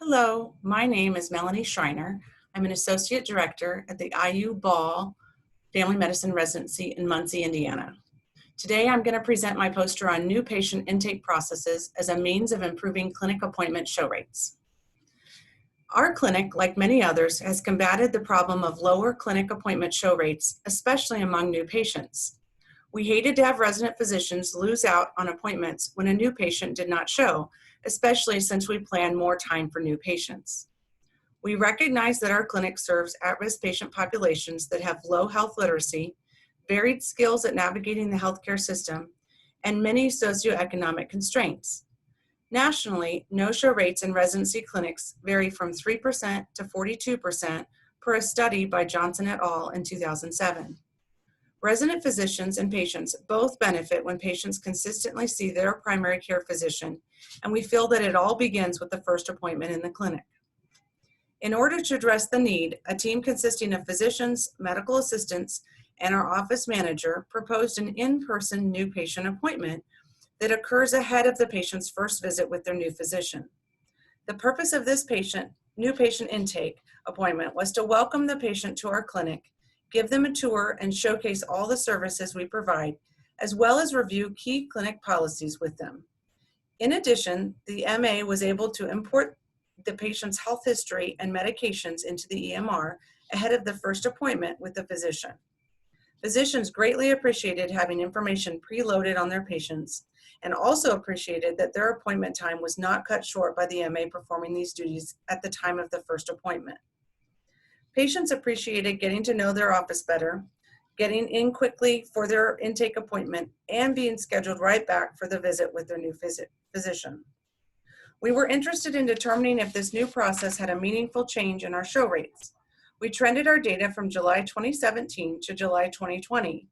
Hello, my name is Melanie Schreiner. I'm an Associate Director at the IU Ball Family Medicine Residency in Muncie, Indiana. Today I'm going to present my poster on new patient intake processes as a means of improving clinic appointment show rates. Our clinic, like many others, has combated the problem of lower clinic appointment show rates, especially among new patients. We hated to have resident physicians lose out on appointments when a new patient did not show, especially since we plan more time for new patients. We recognize that our clinic serves at-risk patient populations that have low health literacy, varied skills at navigating the healthcare system, and many socioeconomic constraints. Nationally, no-show rates in residency clinics vary from 3% to 42% per a study by Johnson et al. In 2007. Resident physicians and patients both benefit when patients consistently see their primary care physician, and we feel that it all begins with the first appointment in the clinic. In order to address the need, a team consisting of physicians, medical assistants, and our office manager proposed an in-person new patient appointment that occurs ahead of the patient's first visit with their new physician. The purpose of this new patient intake appointment was to welcome the patient to our clinic, give them a tour, and showcase all the services we provide, as well as review key clinic policies with them. In addition, the MA was able to import the patient's health history and medications into the EMR ahead of the first appointment with the physician. Physicians greatly appreciated having information preloaded on their patients and also appreciated that their appointment time was not cut short by the MA performing these duties at the time of the first appointment. Patients appreciated getting to know their office better, getting in quickly for their intake appointment, and being scheduled right back for the visit with their new physician. We were interested in determining if this new process had a meaningful change in our show rates. We trended our data from July 2017 to July 2020.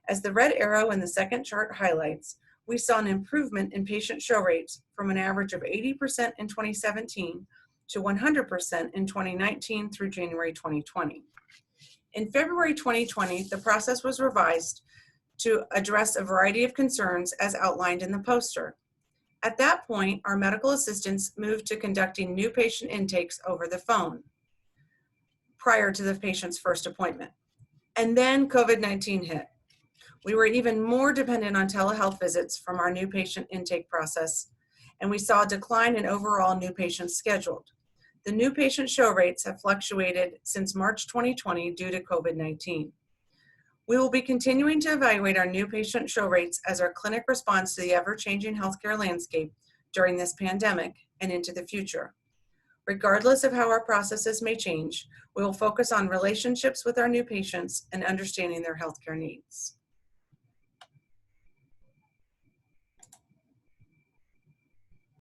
As the red arrow in the second chart highlights, we saw an improvement in patient show rates from an average of 80% in 2017 to 100% in 2019 through January 2020. In February 2020, the process was revised to address a variety of concerns as outlined in the poster. At that point, our medical assistants moved to conducting new patient intakes over the phone prior to the patient's first appointment. And then COVID-19 hit. We were even more dependent on telehealth visits from our new patient intake process, and we saw a decline in overall new patients scheduled. The new patient show rates have fluctuated since March 2020 due to COVID-19. We will be continuing to evaluate our new patient show rates as our clinic responds to the ever-changing healthcare landscape during this pandemic and into the future. Regardless of how our processes may change, we will focus on relationships with our new patients and understanding their healthcare needs.